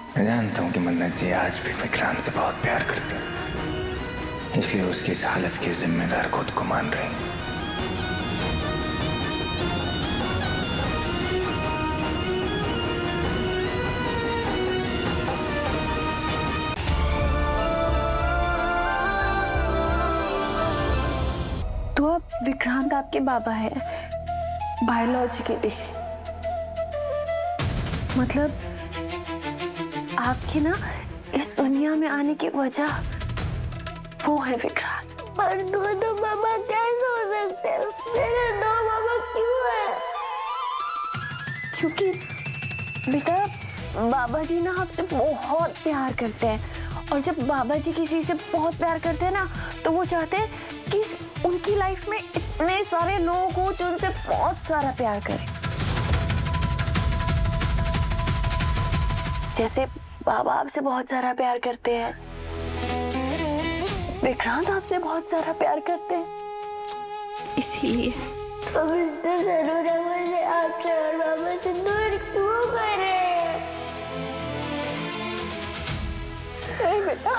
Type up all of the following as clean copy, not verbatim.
मैं जानता हूँ कि मन्नत जी आज भी विक्रांत से बहुत प्यार करती हैं, इसलिए उसकी इस हालत की जिम्मेदार खुद को मान रही हैं। तो अब विक्रांत आपके बाबा है बायोलॉजिकली, मतलब आपकी ना इस दुनिया में आने की वजह वो है विक्रांत। पर दो बाबा कैसे हो सकते हैं? मेरे दो बाबा क्यों है? क्योंकि बेटा बाबा जी ना आपसे बहुत प्यार करते हैं, और जब बाबा जी किसी से बहुत प्यार करते हैं ना तो वो चाहते हैं कि उनकी लाइफ में इतने सारे लोग हो जो उनसे बहुत सारा प्यार करें। जैसे बाबा आपसे बहुत सारा प्यार करते हैं, विक्रांत आपसे बहुत सारा प्यार करते हैं, इसीलिए अब इतना जरूर मुझे आपसे और बाबा से दूर क्यों कर रहे हैं? नहीं बेटा,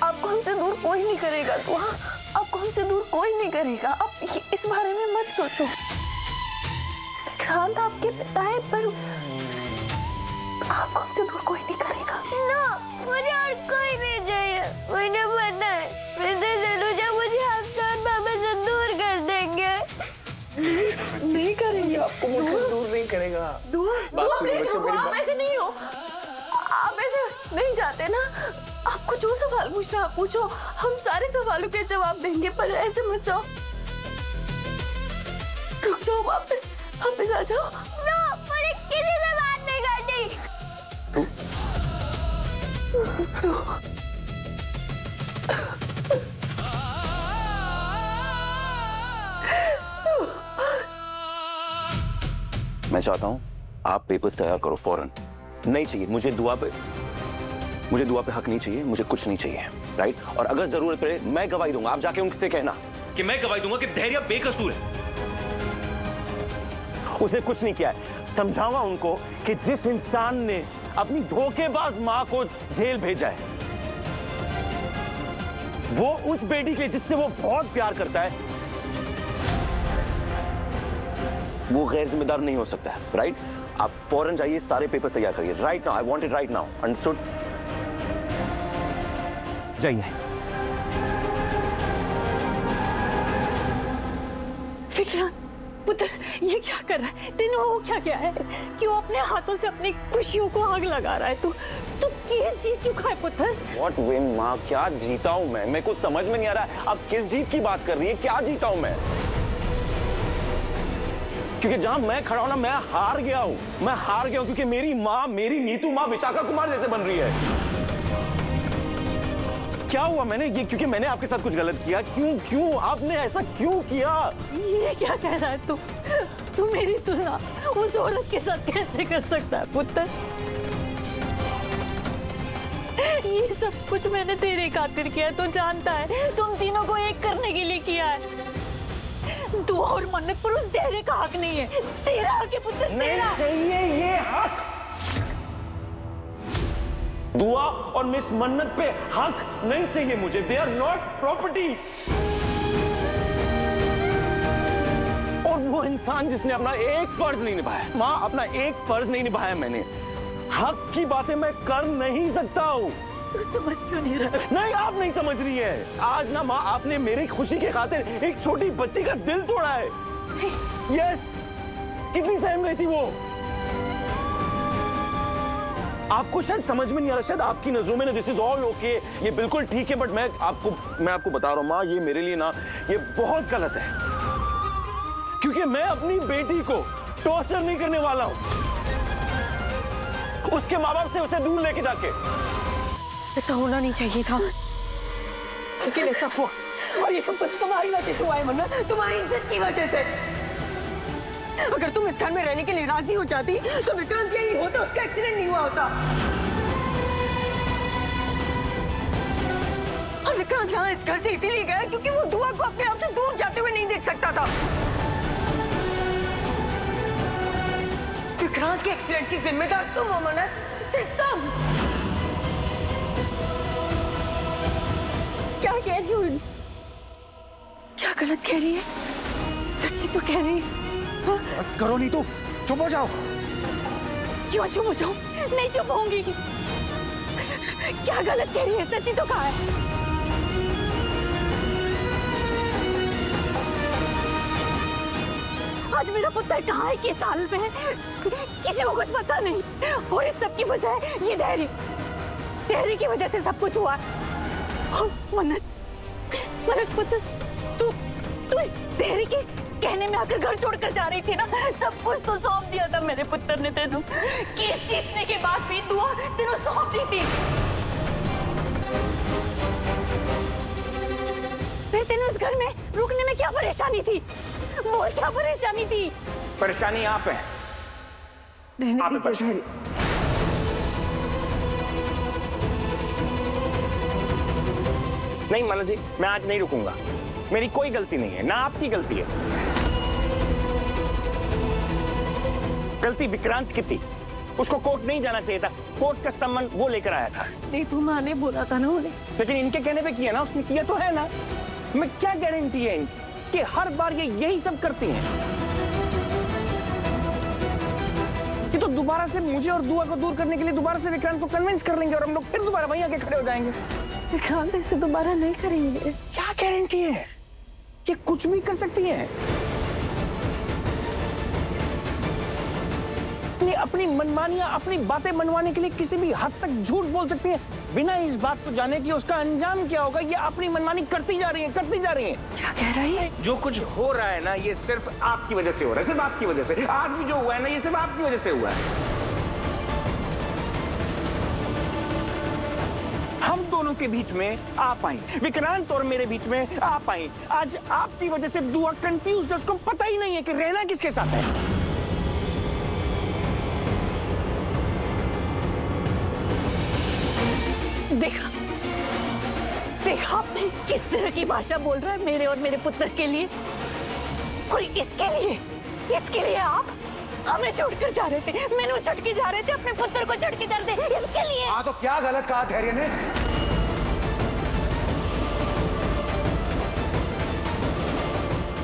आपको हमसे दूर कोई नहीं करेगा। तो हाँ, आपको हमसे दूर कोई नहीं करेगा, आप इस बारे में मत सोचो। विक्रांत आपके पिता है, पर आपको हमसे दूर कोई नहीं करेगा। ना, मुझे और कोई नहीं चाहिए। मुझे पता है मिस्टर जलूजा मुझे आपसे और बाबा से दूर कर देंगे। नहीं करेंगे, आपको मुझसे दूर नहीं करेगा। दूर प्लीज रुको, आप ऐसे नहीं हो, आप ऐसे नहीं जाते ना। आपको जो सवाल पूछना आप पूछो, हम सारे सवालों के जवाब देंगे, पर ऐसे मत जाओ। रुक जाओ, वापस आ जाओ। नो, मुझे किसी से बात नहीं करनी। तू मैं चाहता हूं आप पेपर्स तैयार करो फौरन। नहीं चाहिए मुझे दुआ पे हक नहीं चाहिए, मुझे कुछ नहीं चाहिए, राइट? और अगर जरूरत पड़े मैं गवाही दूंगा, आप जाके उनसे कहना कि मैं गवाही दूंगा कि धैर्य बेकसूर है। उसने कुछ नहीं किया है। समझाऊंगा उनको कि जिस इंसान ने अपनी धोखेबाज मां को जेल भेजा है, वो उस बेटी के जिससे वो बहुत प्यार करता है, वो गैर जिम्मेदार नहीं हो सकता है, राइट? आप फौरन जाइए, सारे पेपर्स तैयार करिए right now. I want it right now, understood? जाइए। विक्रांत पुत्र, ये क्या कर रहा है? तेने वो क्या है? क्यों अपने हाथों से अपनी खुशियों को आग लगा रहा है? तू केस जीत चुका है पुत्र। व्हाट वे माँ, क्या जीता हूं मैं? मेरे को समझ में नहीं आ रहा है आप किस जीत की बात कर रही है। क्या जीता हूं मैं? क्योंकि जहां मैं खड़ा हूं ना, मैं हार गया हूं क्योंकि मेरी माँ, मेरी नीतू माँ विशाखा कुमार जैसे बन रही है। क्या हुआ? मैंने ये क्योंकि मैंने आपके साथ कुछ गलत किया? क्यों आपने ऐसा क्यों किया? ये क्या कह रहा है तू मेरी तुलना उस औरत के साथ कैसे कर सकता है पुत्र? ये सब कुछ मैंने तेरे खातिर किया है, तू जानता है। तुम तीनों को एक करने के लिए किया है। तू और मन्नत पर उस धैर्य का हक नहीं है। तेरा हक है पुत्र, नहीं तेरा। चाहिए ये हक। दुआ और मिस मन्नत पे हक नहीं चाहिए मुझे। They are not property. और वो इंसान जिसने अपना एक फर्ज नहीं निभाया, माँ, अपना एक फर्ज नहीं निभाया मैंने। हक की बातें मैं कर नहीं सकता हूँ। तू समझ क्यों नहीं रहा? नहीं, आप नहीं समझ रही है। आज ना माँ, आपने मेरी खुशी के खातिर एक छोटी बच्ची का दिल तोड़ा है। यस, कितनी सहम रही थी वो। आपको शायद समझ में नहीं आ रहा, शायद आपकी नजरों में ना दिस इज ऑल ओके, ये बिल्कुल ठीक है, बट मैं आपको बता रहा हूं माँ, ये मेरे लिए ना ये बहुत गलत है। क्योंकि मैं अपनी बेटी को टॉर्चर नहीं करने वाला हूं उसके माँ बाप से उसे दूर लेके जाके। ऐसा होना नहीं चाहिए था, लेकिन ऐसा हुआ। और ये सब कुछ तुम्हारी वजह से हुआ है मन्नत, तुम्हारी इज्जत की वजह से। अगर तुम इस घर में रहने के लिए राजी हो जाती तो विक्रांत ये नहीं होता, उसका एक्सीडेंट नहीं हुआ होता। और विक्रांत यहाँ इस घर से इसीलिए गया क्योंकि वो दुआ को अपने आप से दूर जाते हुए नहीं देख सकता था। विक्रांत के एक्सीडेंट की जिम्मेदार तुम हो मन्नत, सिर्फ तुम। गलत कह रही है? सच्ची तो कह रही है। हाँ? बस करो नहीं तो चुप हो जाओ। क्यों चुप हो जाऊं? नहीं चुप होंगी। क्या गलत कह रही है? सच्ची तो कहा है। आज मेरा पुत्र कहाँ है? किस हाल में है? किसी को कुछ पता नहीं। और इस सब की वजह है ये धैर्य की वजह से सब कुछ हुआ। मन्नत पुत्र, तू इस धैर्य के कहने में आकर घर छोड़कर जा रही थी ना। सब कुछ तो सौंप दिया था मेरे पुत्र ने तेनू। केस जीतने के बाद भी दुआ तेनू सौंप दी थी। फिर तेनू इस घर में रुकने में क्या परेशानी थी? बोल, क्या परेशानी थी? परेशानी आप है। रहने दीजिए धैर्य। नहीं माला जी, मैं आज नहीं रुकूंगा। मेरी कोई गलती नहीं है, ना आपकी गलती है। गलती विक्रांत की थी। उसको कोर्ट नहीं जाना चाहिए था। कोर्ट का सम्मान वो लेकर आया था। नहीं, तुम्हारे बोला था ना उन्हें। लेकिन इनके कहने पे किया ना, उसने किया तो है ना। मैं क्या गारंटी है इनकी कि हर बार ये यही सब करती हैं। ये तो दोबारा से मुझे और दुआ को दूर करने के लिए दोबारा से विक्रांत को कन्विंस कर लेंगे और हम लोग फिर दोबारा वहीं आके खड़े हो जाएंगे। विक्रांत ऐसे दोबारा नहीं करेंगे। क्या गारंटी है? ये कुछ भी कर सकती है। अपनी मनमानियां, अपनी बातें मनवाने के लिए किसी भी हद तक झूठ बोल सकती है बिना इस बात को जाने कि उसका अंजाम क्या होगा। ये अपनी मनमानी करती जा रही है। क्या कह रही है? जो कुछ हो रहा है ना, ये सिर्फ आपकी वजह से हो रहा है, सिर्फ आपकी वजह से। आज भी जो हुआ है ना, ये सिर्फ आपकी वजह से हुआ है। हम दोनों के बीच में आप आई, विक्रांत और मेरे बीच में आप आई। आज आपकी वजह से दुआ कंफ्यूज है, उसको पता ही नहीं है कि रहना किसके साथ है। देखा आपने किस तरह की भाषा बोल रहा है मेरे और मेरे पुत्र के लिए। और इसके लिए आप हमें छोड़कर जा रहे थे, मैंने छोड़ के जा रहे थे, अपने पुत्र को छोड़ के जा रहे थे, इसके लिए। हाँ तो क्या गलत कहा धैर्य ने?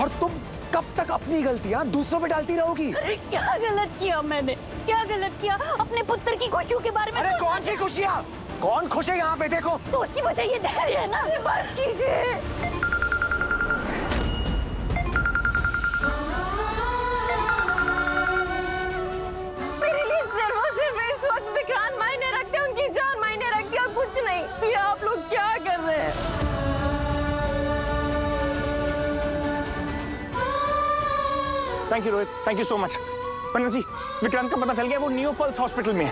और तुम कब तक अपनी गलतियां दूसरों पे डालती रहोगी? अरे क्या गलत किया मैंने? क्या गलत किया? अपने पुत्र की खुशियों के बारे में। अरे कौन सी खुशियां? कौन खुश है यहाँ पे? देखो तो उसकी वजह ये धैर्य है ना। बस कीजिए। मेरे लिए सिर्फ और सिर्फ इस वक्त विक्रांत मायने रखते हैं, उनकी जान मायने रखती है और कुछ नहीं। ये आप लोग क्या कर रहे हैं? Thank you Rohit, thank you so much. Panna ji, Vikrant का पता चल गया, वो नियोपल्स हॉस्पिटल में है।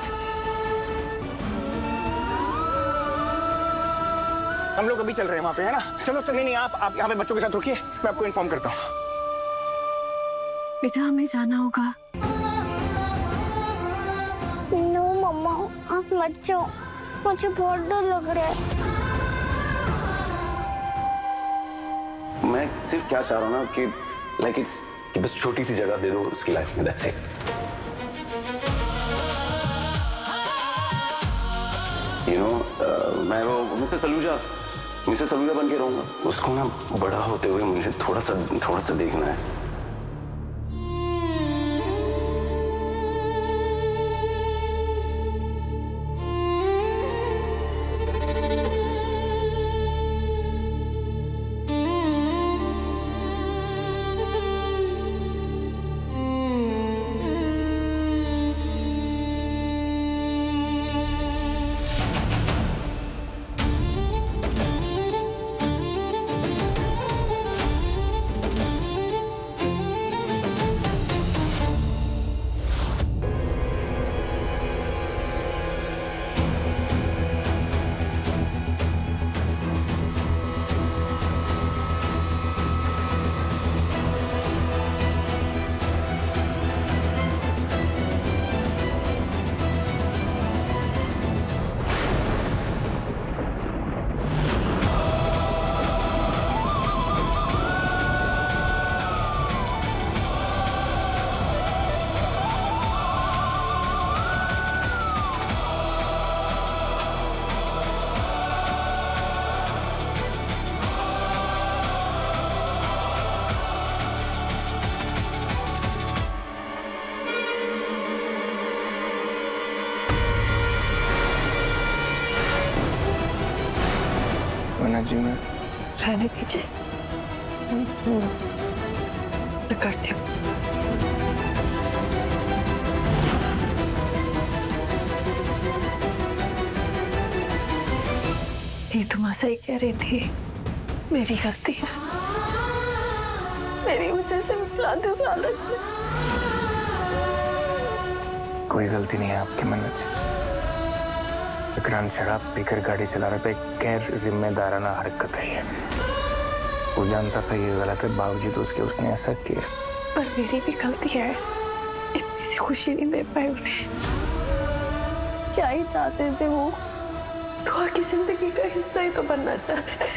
हम लोग अभी चल रहे हैं वहां पे, है ना? चलो तो नहीं, आप यहाँ पे बच्चों के साथ रुकिए, मैं आपको इन्फॉर्म करता हूँ। बेटा हमें जाना होगा। नो मम्मा, आप मत जाओ, मुझे बहुत डर लग रहा है। मैं सिर्फ क्या चाह रहा हूँ ना कि लाइक इट्स कि बस छोटी सी जगह दे दो उसकी लाइफ में, दैट्स इट। यू नो, मैं वो मिस्टर सलूजा बन के रहूंगा। उसको ना बड़ा होते हुए मुझे थोड़ा सा देखना है। मन्नत जी मैं रहने दीजिए, मैं करती हूँ। ये तुम सही कह रही थी, मेरी गलती है, मेरी वजह से विक्रांत इस हालत में। कोई गलती नहीं है आपकी मन्नत जी। विक्रांत शराब पीकर गाड़ी चला रहा था, एक गैर जिम्मेदाराना हरकत है ये। वो जानता था ये गलत है, बावजूद उसके उसने ऐसा किया। पर मेरी भी गलती है, इतनी सी खुशी नहीं दे पाई उन्हें। क्या ही चाहते थे वो, तो की जिंदगी का हिस्सा ही तो बनना चाहते थे।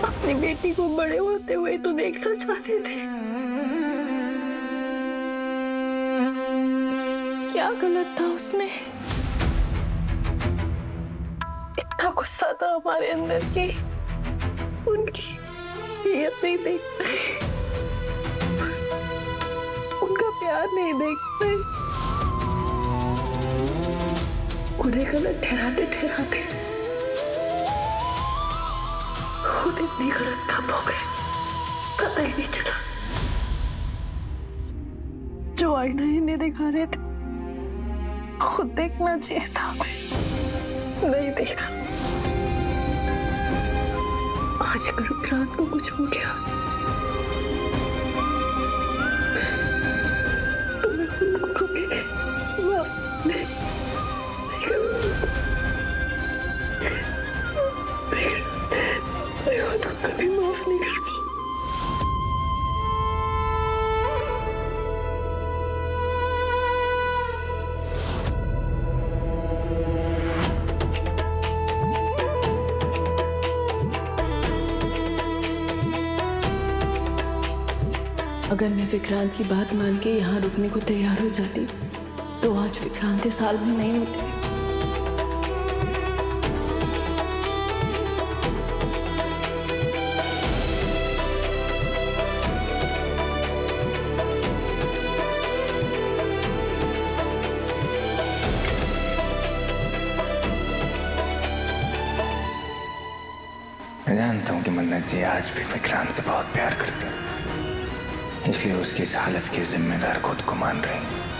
अपनी बेटी को बड़े होते हुए तो देखना चाहते थे। क्या गलत था उसमें? इतना गुस्सा था हमारे अंदर की उनकी नीयत नहीं देख पाए, उनका प्यार नहीं देख पाए, उन्हें गलत ठहराते ठहराते खुद इतनी गलत काम हो गए, पता ही नहीं चला। जो आईना इन्हें दिखा रहे थे, खुद देखना चाहिए था, नहीं देखा। आज अगर विक्रांत को कुछ हो गया तो मैं उनको कभी माफ नहीं करूंगी। मैं खुद को कभी माफ नहीं कर पाऊंगी। अगर मैं विक्रांत की बात मान के यहाँ रुकने को तैयार हो जाती तो आज विक्रांत इस हाल में नहीं होते। मैं जानता हूँ कि मन्नत जी आज भी विक्रांत से बहुत प्यार करती है, इसलिए उसकी इस हालत के जिम्मेदार खुद को मान रही हैं।